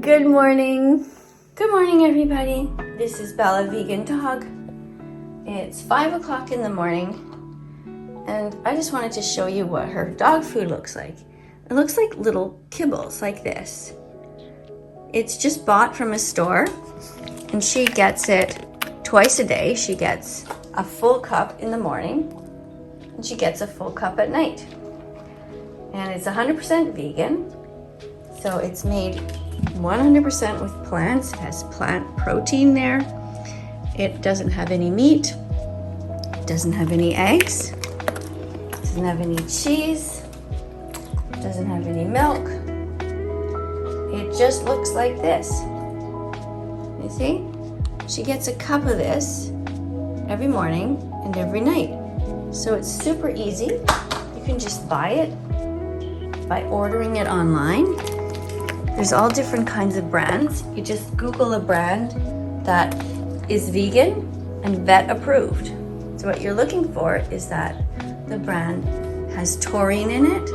Good morning. Good morning, everybody. This is Bella, vegan dog. It's 5 o'clock in the morning, and I just wanted to show you what her dog food looks like. It looks like little kibbles like this. It's just bought from a store, and she gets it twice a day. She gets a full cup in the morning, and she gets a full cup at night. And it's 100% vegan, so it's made 100% with plants. It has plant protein there. It doesn't have any meat. It doesn't have any eggs. It doesn't have any cheese. It doesn't have any milk. It just looks like this. You see? She gets a cup of this every morning and every night. So it's super easy. You can just buy it by ordering it online. There's all different kinds of brands. You just Google a brand that is vegan and vet approved. So what you're looking for is that the brand has taurine in it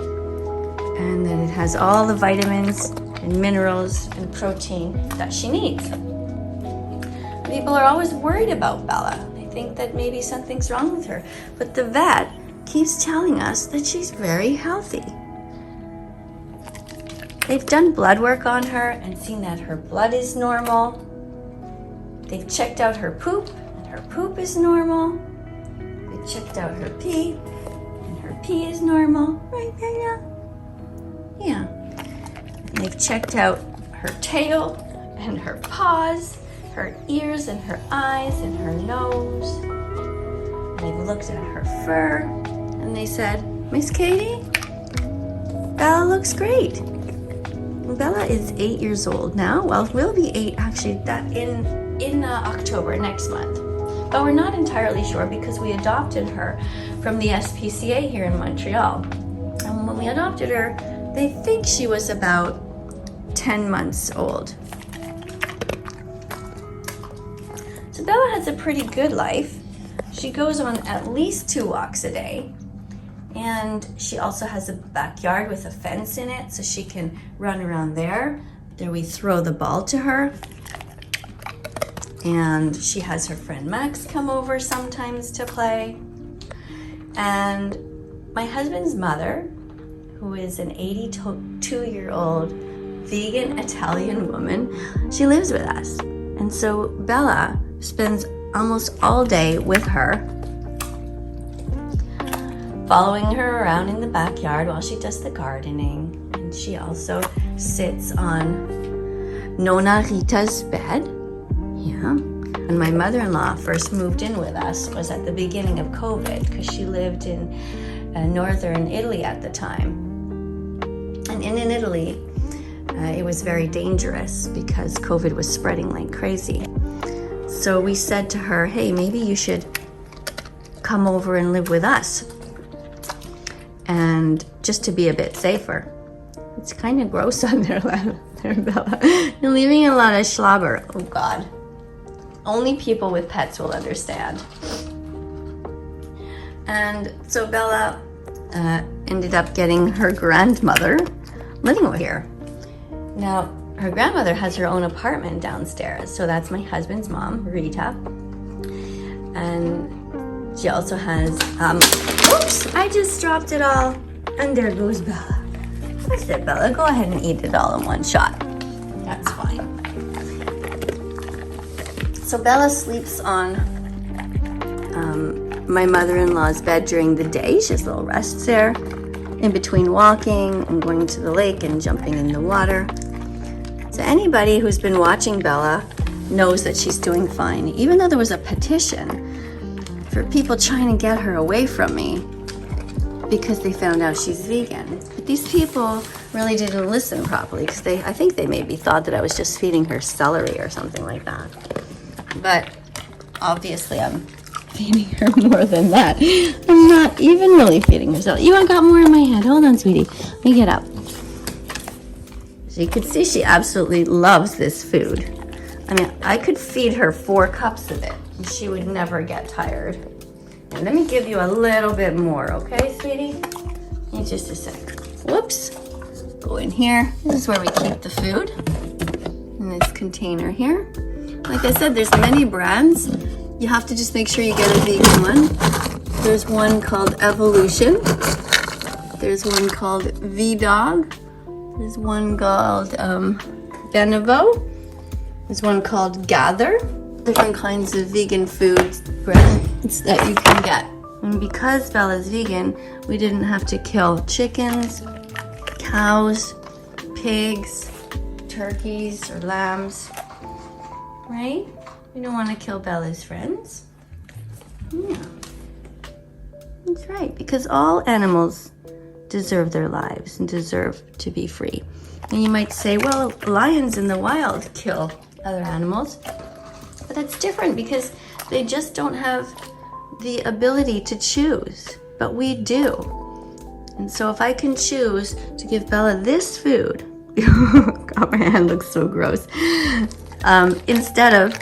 and that it has all the vitamins and minerals and protein that she needs. People are always worried about Bella. They think that maybe something's wrong with her, but the vet keeps telling us that she's very healthy. They've done blood work on her and seen that her blood is normal. They've checked out her poop, and her poop is normal. They checked out her pee, and her pee is normal. Right, Bella? Yeah. And they've checked out her tail, and her paws, her ears, and her eyes, and her nose. And they've looked at her fur, and they said, Miss Katie, Bella looks great. Bella is 8 years old now. Well, will be 8 actually in October next month. But we're not entirely sure because we adopted her from the SPCA here in Montreal. And when we adopted her, they think she was about 10 months old. So Bella has a pretty good life. She goes on at least 2 walks a day. And she also has a backyard with a fence in it, so she can run around there. There we throw the ball to her. And she has her friend Max come over sometimes to play. And my husband's mother, who is an 82-year-old vegan Italian woman, she lives with us. And so Bella spends almost all day with her, following her around in the backyard while she does the gardening. And she also sits on Nonna Rita's bed. Yeah. And my mother-in-law first moved in with us was at the beginning of COVID because she lived in northern Italy at the time. And in Italy, it was very dangerous because COVID was spreading like crazy. So we said to her, hey, maybe you should come over and live with us. And just to be a bit safer. It's kind of gross on there, Bella. You're leaving a lot of slobber. Oh God. Only people with pets will understand. And so Bella ended up getting her grandmother living over here. Now, her grandmother has her own apartment downstairs. So that's my husband's mom, Rita. And she also has, oops, I just dropped it all. And there goes Bella. That's it, Bella. Go ahead and eat it all in one shot. That's fine. So Bella sleeps on my mother-in-law's bed during the day. She has little rests there in between walking and going to the lake and jumping in the water. So anybody who's been watching Bella knows that she's doing fine. Even though there was a petition for people trying to get her away from me because they found out she's vegan. But these people really didn't listen properly because I think they maybe thought that I was just feeding her celery or something like that. But obviously I'm feeding her more than that. I'm not even really feeding her celery. You got more in my head. Hold on, sweetie. Let me get up. So you could see she absolutely loves this food. I mean, I could feed her 4 cups of it. She would never get tired. And let me give you a little bit more, okay, sweetie? In just a sec. Whoops. Go in here. This is where we keep the food. in this container here. Like I said, there's many brands. You have to just make sure you get a vegan one. There's one called Evolution. There's one called V-Dog. There's one called Benevo. There's one called Gather. Different kinds of vegan food brands that you can get. And because Bella's vegan, we didn't have to kill chickens, cows, pigs, turkeys, or lambs, right? We don't want to kill Bella's friends. Yeah, that's right, because all animals deserve their lives and deserve to be free. And you might say, well, lions in the wild kill other animals, but that's different because they just don't have the ability to choose, but we do. And so if I can choose to give Bella this food, God, my hand looks so gross, instead of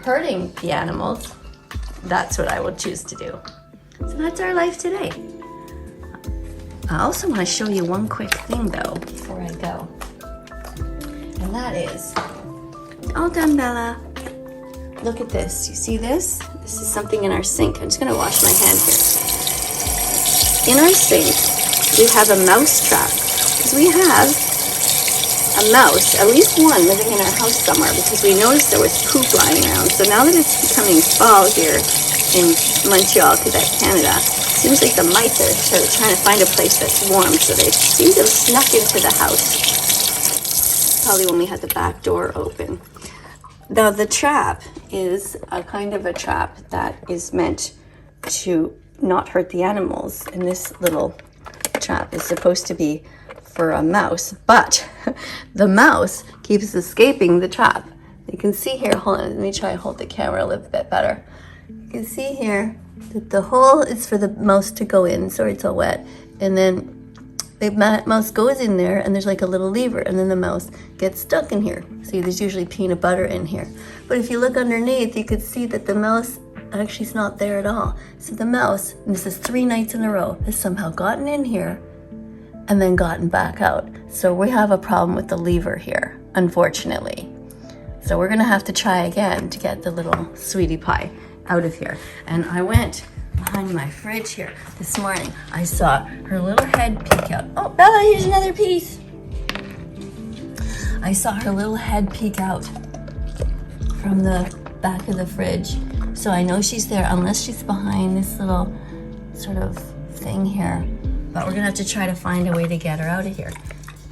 hurting the animals, that's what I will choose to do. So that's our life today. I also want to show you one quick thing though before I go. And that is, all done, Bella. Look at this. You see this? This is something in our sink. I'm just going to wash my hand here. In our sink, we have a mouse trap. Because we have a mouse, at least one, living in our house somewhere because we noticed there was poop lying around. So now that it's becoming fall here in Montreal, Quebec, Canada, it seems like the mice are sort of trying to find a place that's warm. So they seem to have snuck into the house. Probably when we had the back door open. Now the trap is a kind of a trap that is meant to not hurt the animals. And this little trap is supposed to be for a mouse, but the mouse keeps escaping the trap. You can see here, hold on, let me try and hold the camera a little bit better. You can see here that the hole is for the mouse to go in, sorry it's all wet, and then the mouse goes in there and there's like a little lever and then the mouse gets stuck in here. See, there's usually peanut butter in here. But if you look underneath, you could see that the mouse actually is not there at all. So the mouse, and this is 3 nights in a row, has somehow gotten in here and then gotten back out. So we have a problem with the lever here, unfortunately. So we're gonna have to try again to get the little sweetie pie out of here. And I went behind my fridge here this morning. I saw her little head peek out. Oh, Bella, here's another piece. I saw her little head peek out from the back of the fridge. So I know she's there unless she's behind this little sort of thing here. But we're gonna have to try to find a way to get her out of here.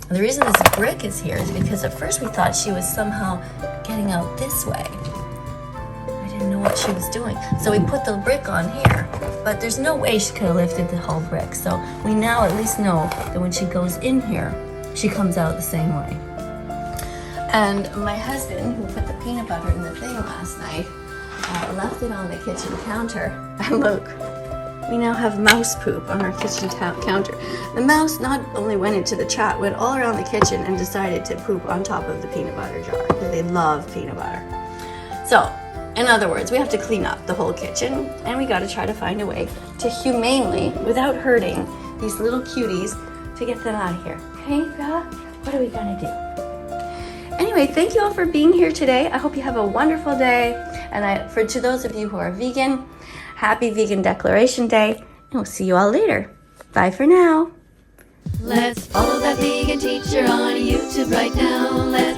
And the reason this brick is here is because at first we thought she was somehow getting out this way. Didn't know what she was doing. So we put the brick on here, but there's no way she could have lifted the whole brick. So we now at least know that when she goes in here, she comes out the same way. And my husband, who put the peanut butter in the thing last night, left it on the kitchen counter. And look, we now have mouse poop on our kitchen counter. The mouse not only went into the trap, went all around the kitchen and decided to poop on top of the peanut butter jar because they love peanut butter. So, in other words, we have to clean up the whole kitchen and we got to try to find a way to humanely, without hurting these little cuties, to get them out of here. Okay, Bella? What are we gonna do? Anyway, thank you all for being here today. I hope you have a wonderful day. And to those of you who are vegan, happy Vegan Declaration Day. And we'll see you all later. Bye for now. Let's follow that vegan teacher on YouTube right now. Let's